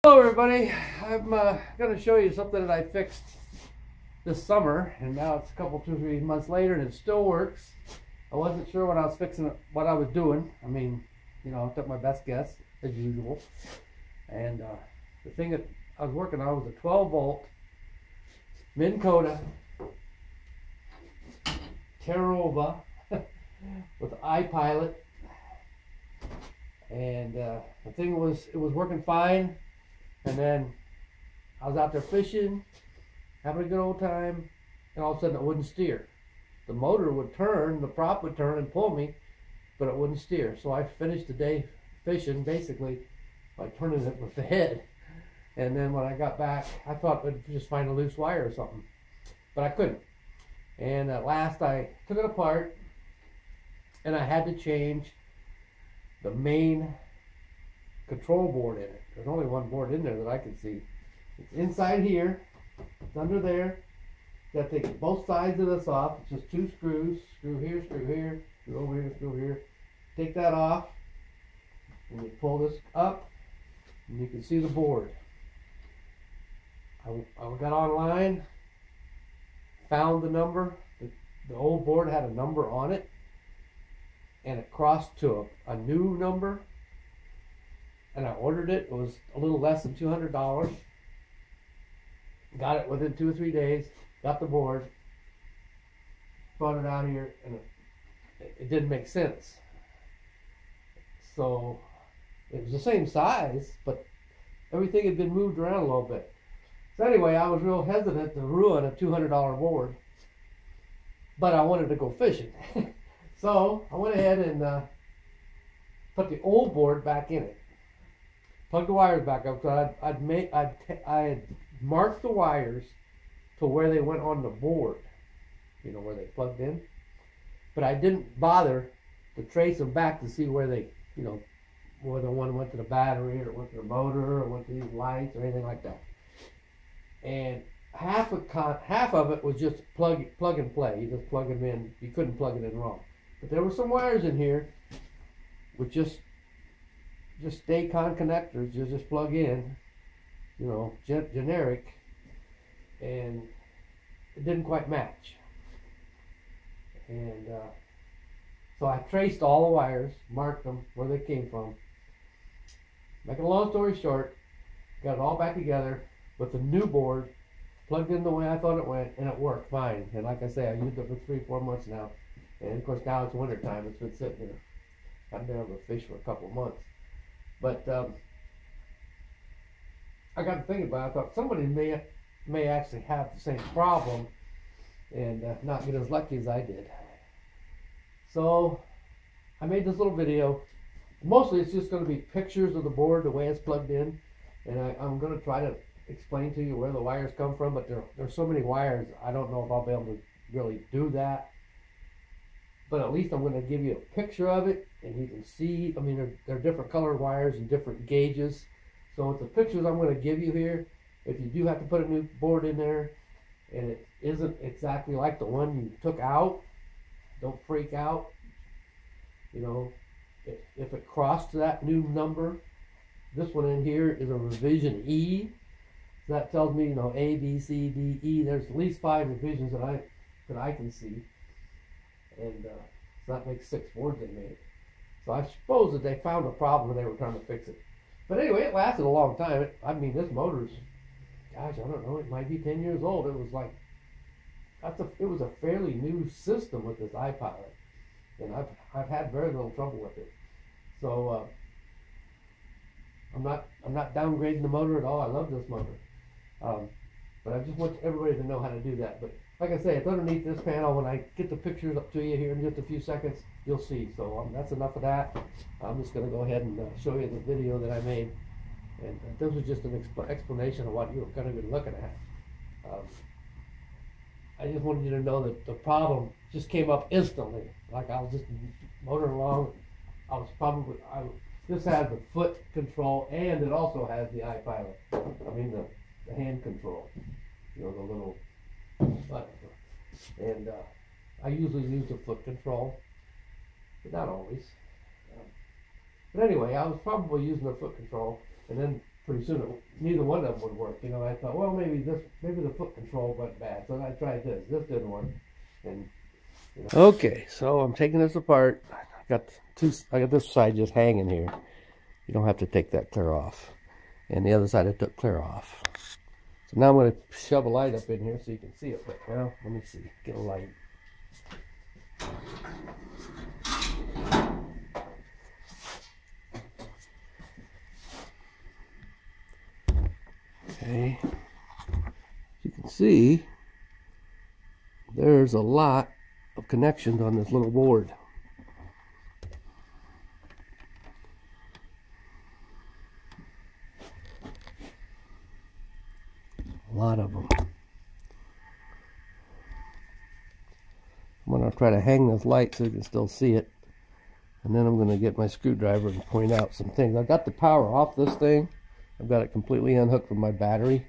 Hello everybody, I'm going to show you something that I fixed this summer, and now it's a couple, 2-3 months later and it still works. I wasn't sure when I was fixing it, what I was doing. I mean, you know, I took my best guess as usual. And the thing that I was working on was a 12 volt MinnKota Terrova with iPilot. And the thing was, it was working fine. And then I was out there fishing, having a good old time, and all of a sudden it wouldn't steer. The motor would turn, the prop would turn and pull me, but it wouldn't steer. So I finished the day fishing basically by turning it with the head. And then when I got back, I thought I'd just find a loose wire or something, but I couldn't. And at last I took it apart, and I had to change the main control board in it. There's only one board in there that I can see. It's inside here. It's under there. You got to take both sides of this off. It's just 2 screws. Screw here, screw here, screw over here, screw here. Take that off, and you pull this up, and you can see the board. I got online, found the number. The old board had a number on it, and it crossed to a new number. And I ordered it. It was a little less than $200. Got it within 2 or 3 days. Got the board. Brought it out here, and it didn't make sense. So it was the same size, but everything had been moved around a little bit. So anyway, I was real hesitant to ruin a $200 board, but I wanted to go fishing. So I went ahead and put the old board back in it. Plugged the wires back up. So I had marked the wires to where they went on the board, you know, where they plugged in. But I didn't bother to trace them back to see where they, you know, whether one went to the battery or went to the motor or went to these lights or anything like that. And half of it was just plug and play. You just plug them in. You couldn't plug it in wrong. But there were some wires in here with just Daycon connectors. You just plug in, you know, generic, and it didn't quite match. And so I traced all the wires, marked them where they came from. Making a long story short, got it all back together with the new board, plugged in the way I thought it went, and it worked fine. And like I say, I used it for 3-4 months now. And of course now it's winter time. It's been sitting here. I've been able to fish for a couple of months. But I got to thinking about it. I thought somebody may actually have the same problem and not get as lucky as I did. So I made this little video. Mostly it's just going to be pictures of the board, the way it's plugged in. And I'm going to try to explain to you where the wires come from. But there's so many wires, I don't know if I'll be able to really do that. But at least I'm going to give you a picture of it, and you can see, I mean, they're different colored wires and different gauges. So with the pictures I'm going to give you here, if you do have to put a new board in there, and it isn't exactly like the one you took out, don't freak out. You know, if it crossed to that new number, this one in here is a revision E. So that tells me, you know, A, B, C, D, E. There's at least 5 revisions that I can see. And so that makes 6 boards they made. So I suppose that they found a problem and they were trying to fix it. But anyway, it lasted a long time. I mean, this motor's, gosh, I don't know, it might be 10 years old. It was like, it was a fairly new system with this iPilot. And I've had very little trouble with it. So I'm not downgrading the motor at all. I love this motor. But I just want everybody to know how to do that. But like I say, it's underneath this panel. When I get the pictures up to you here in just a few seconds, you'll see. So that's enough of that. I'm just going to go ahead and show you the video that I made. And this was just an explanation of what you were going to be looking at. I just wanted you to know that the problem just came up instantly. Like I was just motoring along. This has the foot control, and it also has the iPilot. I mean the hand control. You know, the little button. And I usually use the foot control, but not always. But anyway, I was probably using the foot control, and then pretty soon neither one of them would work. You know, I thought, well, maybe the foot control went bad, so I tried this. This didn't work, and you know. Okay, so I'm taking this apart. I got this side just hanging here. You don't have to take that clear off, and the other side I took clear off. So now I'm going to shove a light up in here so you can see it. But well, let me see. Get a light. Okay, you can see there's a lot of connections on this little board. A lot of them. I'm going to try to hang this light so you can still see it, and then I'm going to get my screwdriver and point out some things. I got the power off this thing. I've got it completely unhooked from my battery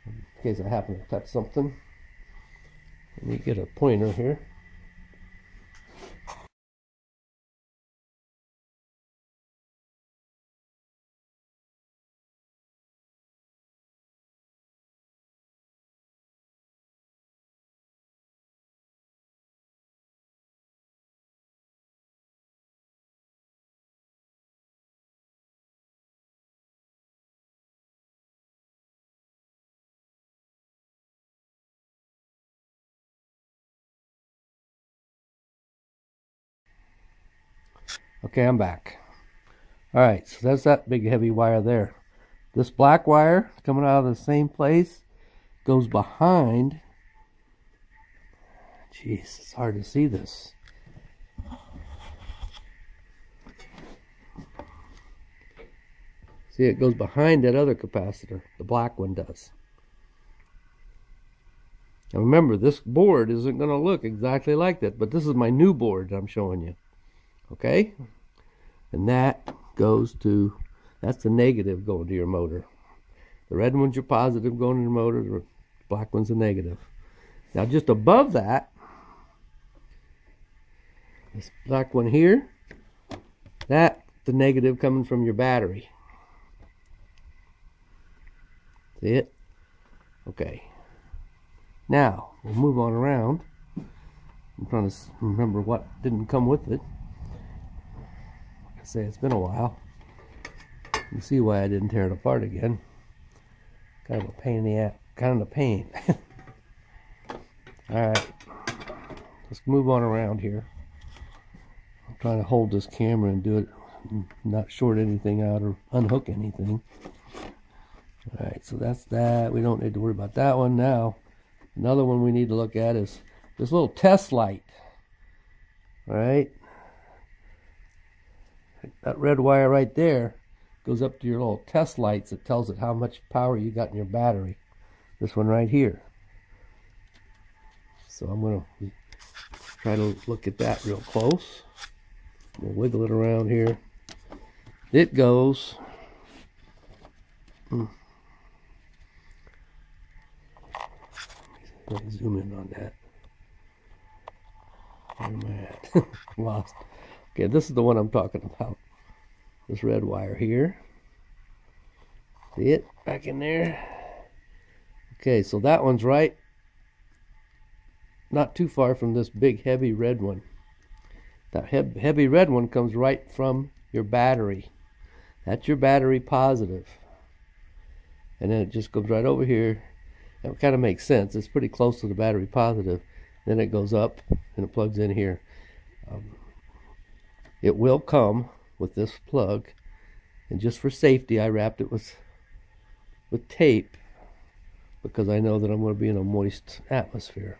in case I happen to touch something. Let me get a pointer here. Okay, I'm back. Alright, so that's that big heavy wire there. This black wire coming out of the same place goes behind. Jeez, it's hard to see this. See, it goes behind that other capacitor. The black one does. Now remember, this board isn't going to look exactly like that, but this is my new board I'm showing you. Okay? And that goes to, that's the negative going to your motor. The red one's your positive going to your motor, the black one's a negative. Now just above that, this black one here, that's the negative coming from your battery. See it? Okay. Now, we'll move on around. I'm trying to remember what didn't come with it. Like I say, it's been a while. You see why I didn't tear it apart again. Kind of a pain in the ass. Kind of a pain. Alright. Let's move on around here. I'm trying to hold this camera and do it, not short anything out or unhook anything. Alright, so that's that. We don't need to worry about that one now. Another one we need to look at is this little test light. Alright. That red wire right there goes up to your little test lights that tells it how much power you got in your battery. This one right here. So I'm going to try to look at that real close. We'll wiggle it around here. It goes... Let me zoom in on that. Where am I at? Lost. Okay, this is the one I'm talking about. This red wire here. See it? Back in there. Okay, so that one's right. Not too far from this big heavy red one. That heavy red one comes right from your battery. That's your battery positive. And then it just goes right over here. That kind of makes sense. It's pretty close to the battery positive. Then it goes up and it plugs in here. It will come with this plug, and just for safety I wrapped it with tape because I know that I'm going to be in a moist atmosphere.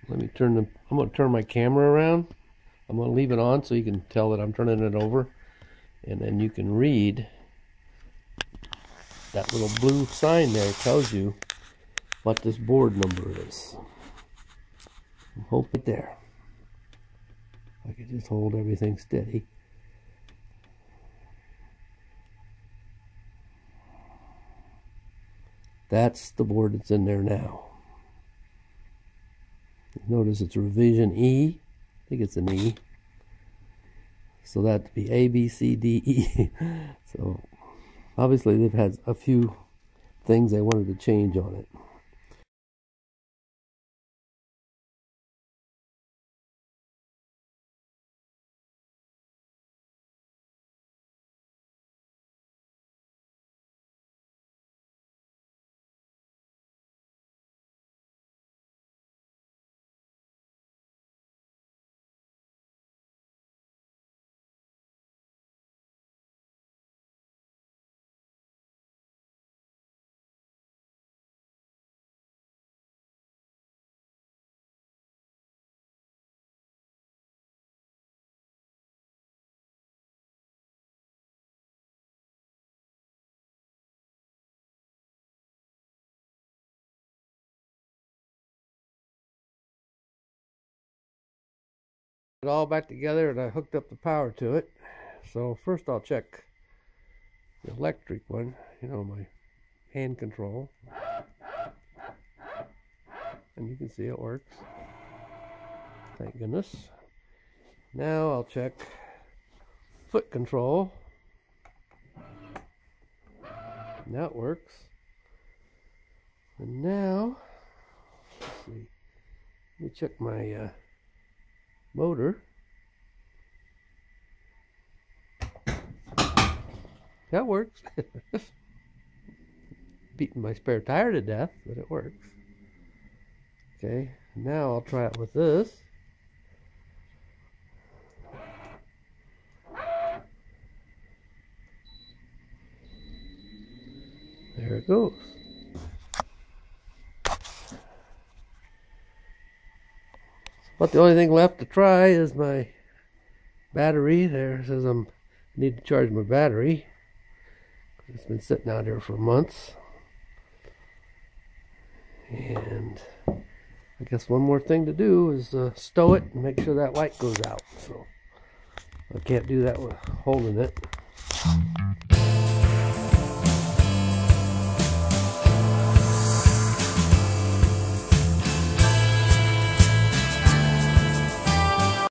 Let me I'm going to turn my camera around. I'm going to leave it on so you can tell that I'm turning it over, and then you can read. That little blue sign there tells you what this board number is. Hope it there. I can just hold everything steady. That's the board that's in there now. Notice it's revision E. I think it's an E. So that'd be A, B, C, D, E. So Obviously they've had a few things they wanted to change on it. It all back together, and I hooked up the power to it. So first I'll check the electric one, my hand control, and you can see it works, thank goodness. Now I'll check foot control, and that works. And now let's see, let me check my motor. That works. Beating my spare tire to death, but it works. Okay, now I'll try it with this. There it goes. But the only thing left to try is my battery. There it says I need to charge my battery. It's been sitting out here for months. And I guess one more thing to do is stow it and make sure that light goes out. So I can't do that with holding it.